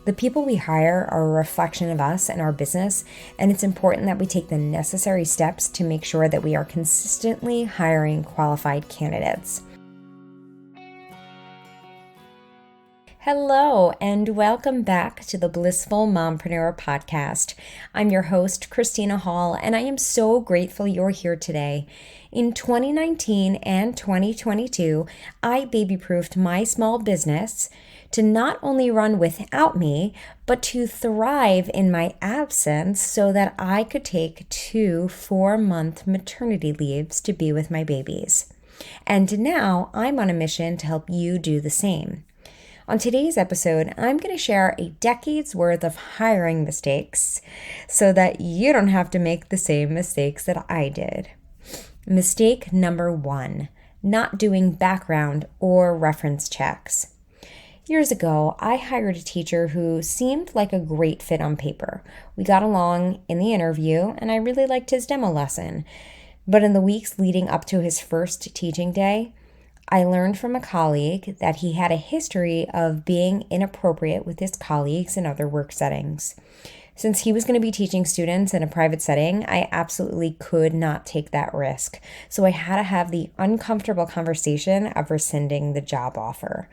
The people we hire are a reflection of us and our business, and it's important that we take the necessary steps to make sure that we are consistently hiring qualified candidates. Hello, and welcome back to the Blissful Mompreneur podcast. I'm your host, Christina Hall, and I am so grateful you're here today. In 2019 and 2022, I baby-proofed my small business to not only run without me, but to thrive in my absence so that I could take 2 4-month maternity leaves to be with my babies. And now I'm on a mission to help you do the same. On today's episode, I'm going to share a decade's worth of hiring mistakes so that you don't have to make the same mistakes that I did. Mistake number 1, not doing background or reference checks. Years ago, I hired a teacher who seemed like a great fit on paper. We got along in the interview, and I really liked his demo lesson. But in the weeks leading up to his first teaching day, I learned from a colleague that he had a history of being inappropriate with his colleagues in other work settings. Since he was going to be teaching students in a private setting, I absolutely could not take that risk. So I had to have the uncomfortable conversation of rescinding the job offer.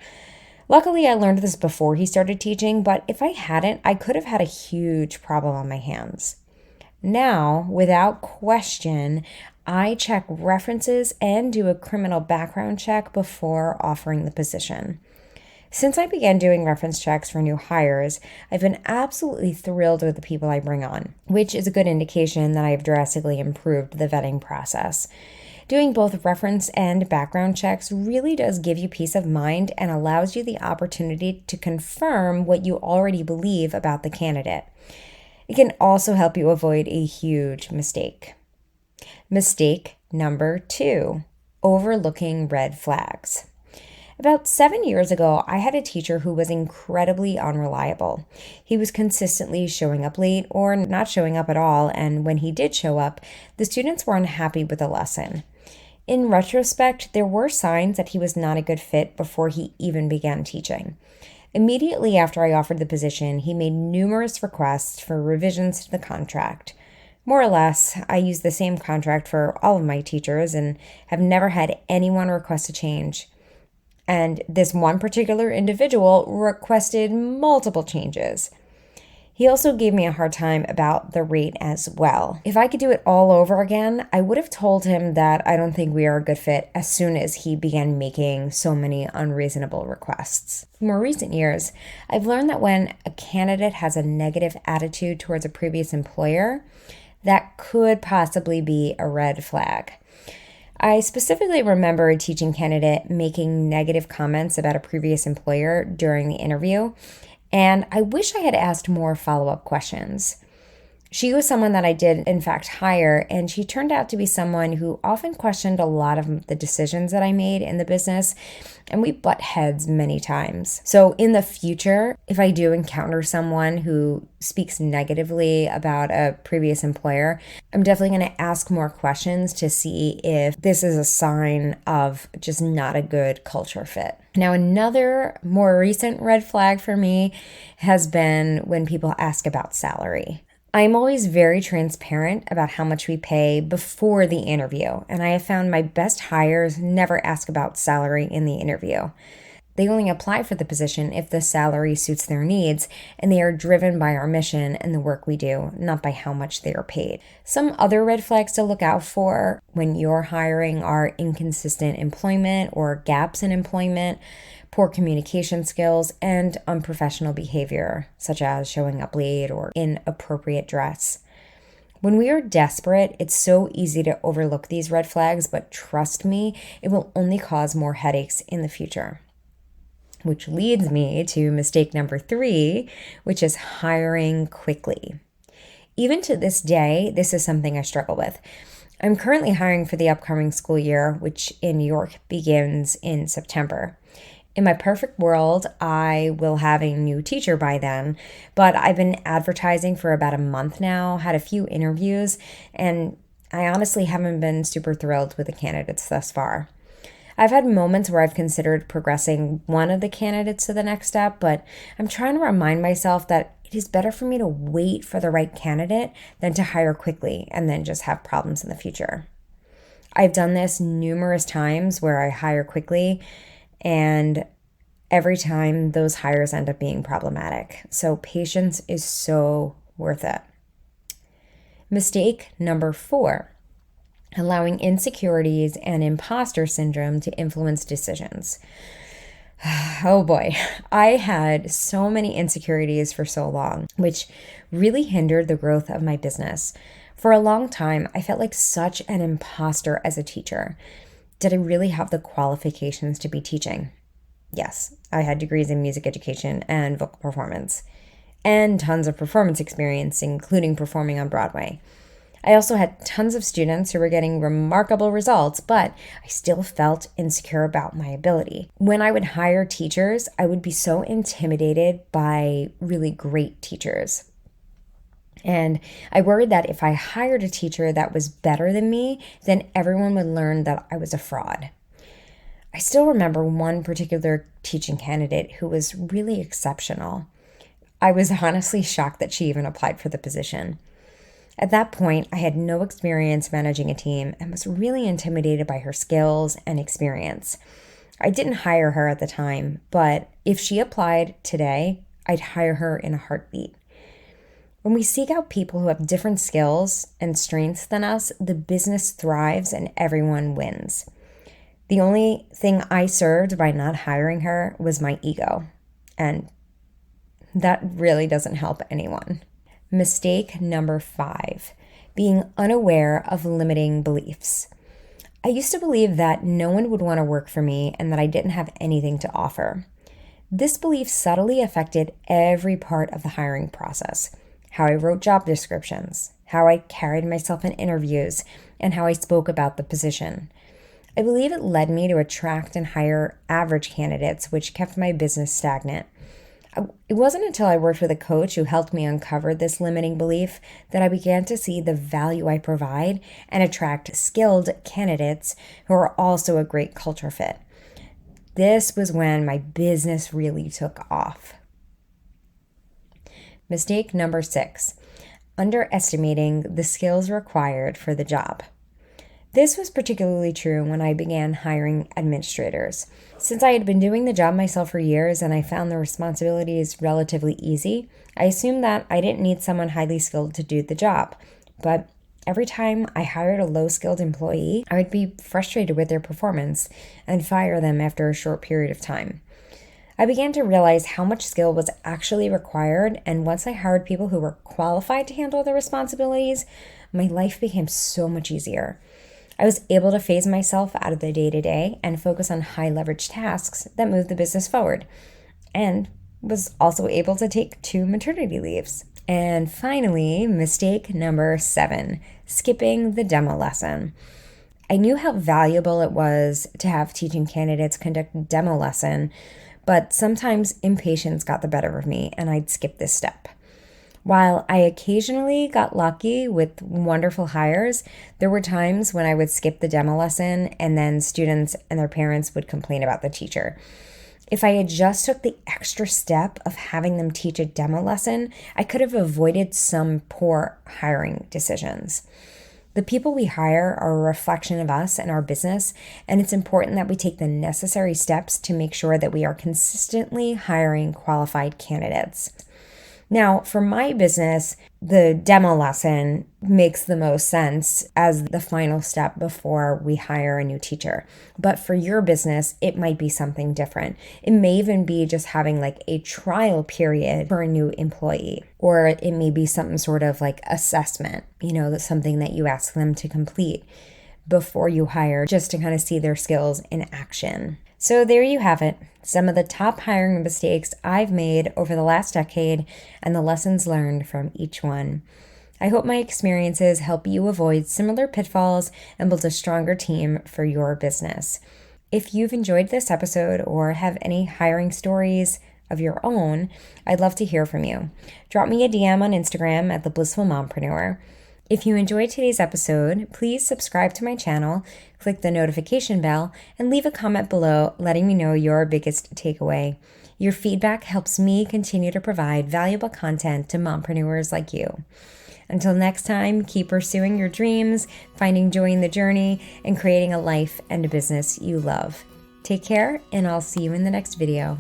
Luckily, I learned this before he started teaching, but if I hadn't, I could have had a huge problem on my hands. Now, without question, I check references and do a criminal background check before offering the position. Since I began doing reference checks for new hires, I've been absolutely thrilled with the people I bring on, which is a good indication that I have drastically improved the vetting process. Doing both reference and background checks really does give you peace of mind and allows you the opportunity to confirm what you already believe about the candidate. It can also help you avoid a huge mistake. Mistake number 2, overlooking red flags. About 7 years ago, I had a teacher who was incredibly unreliable. He was consistently showing up late or not showing up at all, and when he did show up, the students were unhappy with the lesson. In retrospect, there were signs that he was not a good fit before he even began teaching. Immediately after I offered the position, he made numerous requests for revisions to the contract. More or less, I use the same contract for all of my teachers and have never had anyone request a change. And this one particular individual requested multiple changes. He also gave me a hard time about the rate as well. If I could do it all over again, I would have told him that I don't think we are a good fit as soon as he began making so many unreasonable requests. In more recent years, I've learned that when a candidate has a negative attitude towards a previous employer, that could possibly be a red flag. I specifically remember a teaching candidate making negative comments about a previous employer during the interview, and I wish I had asked more follow-up questions. She was someone that I did, in fact, hire, and she turned out to be someone who often questioned a lot of the decisions that I made in the business, and we butt heads many times. So in the future, if I do encounter someone who speaks negatively about a previous employer, I'm definitely going to ask more questions to see if this is a sign of just not a good culture fit. Now, another more recent red flag for me has been when people ask about salary. I'm always very transparent about how much we pay before the interview, and I have found my best hires never ask about salary in the interview. They only apply for the position if the salary suits their needs, and they are driven by our mission and the work we do, not by how much they are paid. Some other red flags to look out for when you're hiring are inconsistent employment or gaps in employment, poor communication skills, and unprofessional behavior, such as showing up late or inappropriate dress. When we are desperate, it's so easy to overlook these red flags, but trust me, it will only cause more headaches in the future. Which leads me to mistake number 3, which is hiring quickly. Even to this day, this is something I struggle with. I'm currently hiring for the upcoming school year, which in New York begins in September. In my perfect world, I will have a new teacher by then, but I've been advertising for about a month now, had a few interviews, and I honestly haven't been super thrilled with the candidates thus far. I've had moments where I've considered progressing one of the candidates to the next step, but I'm trying to remind myself that it is better for me to wait for the right candidate than to hire quickly and then just have problems in the future. I've done this numerous times where I hire quickly, and every time those hires end up being problematic. So patience is so worth it. Mistake number 4, allowing insecurities and imposter syndrome to influence decisions. Oh boy, I had so many insecurities for so long, which really hindered the growth of my business. For a long time, I felt like such an imposter as a teacher. Did I really have the qualifications to be teaching? Yes, I had degrees in music education and vocal performance, and tons of performance experience, including performing on Broadway. I also had tons of students who were getting remarkable results, but I still felt insecure about my ability. When I would hire teachers, I would be so intimidated by really great teachers. And I worried that if I hired a teacher that was better than me, then everyone would learn that I was a fraud. I still remember one particular teaching candidate who was really exceptional. I was honestly shocked that she even applied for the position. At that point, I had no experience managing a team and was really intimidated by her skills and experience. I didn't hire her at the time, but if she applied today, I'd hire her in a heartbeat. When we seek out people who have different skills and strengths than us, the business thrives and everyone wins. The only thing I served by not hiring her was my ego, and that really doesn't help anyone. Mistake number 5, being unaware of limiting beliefs. I used to believe that no one would want to work for me and that I didn't have anything to offer. This belief subtly affected every part of the hiring process: how I wrote job descriptions, how I carried myself in interviews, and how I spoke about the position. I believe it led me to attract and hire average candidates, which kept my business stagnant. It wasn't until I worked with a coach who helped me uncover this limiting belief that I began to see the value I provide and attract skilled candidates who are also a great culture fit. This was when my business really took off. Mistake number 6, underestimating the skills required for the job. This was particularly true when I began hiring administrators. Since I had been doing the job myself for years and I found the responsibilities relatively easy, I assumed that I didn't need someone highly skilled to do the job. But every time I hired a low-skilled employee, I would be frustrated with their performance and fire them after a short period of time. I began to realize how much skill was actually required, and once I hired people who were qualified to handle the responsibilities, my life became so much easier. I was able to phase myself out of the day-to-day and focus on high-leverage tasks that moved the business forward, and was also able to take 2 maternity leaves. And finally, mistake number 7, skipping the demo lesson. I knew how valuable it was to have teaching candidates conduct a demo lesson, but sometimes impatience got the better of me and I'd skip this step. While I occasionally got lucky with wonderful hires, there were times when I would skip the demo lesson and then students and their parents would complain about the teacher. If I had just took the extra step of having them teach a demo lesson, I could have avoided some poor hiring decisions. The people we hire are a reflection of us and our business, and it's important that we take the necessary steps to make sure that we are consistently hiring qualified candidates. Now, for my business, the demo lesson makes the most sense as the final step before we hire a new teacher. But for your business, it might be something different. It may even be just having like a trial period for a new employee, or it may be some sort of like assessment, that's something that you ask them to complete before you hire, just to kind of see their skills in action. So there you have it, some of the top hiring mistakes I've made over the last decade and the lessons learned from each one. I hope my experiences help you avoid similar pitfalls and build a stronger team for your business. If you've enjoyed this episode or have any hiring stories of your own, I'd love to hear from you. Drop me a DM on Instagram at The Blissful Mompreneur. If you enjoyed today's episode, please subscribe to my channel, click the notification bell, and leave a comment below letting me know your biggest takeaway. Your feedback helps me continue to provide valuable content to mompreneurs like you. Until next time, keep pursuing your dreams, finding joy in the journey, and creating a life and a business you love. Take care, and I'll see you in the next video.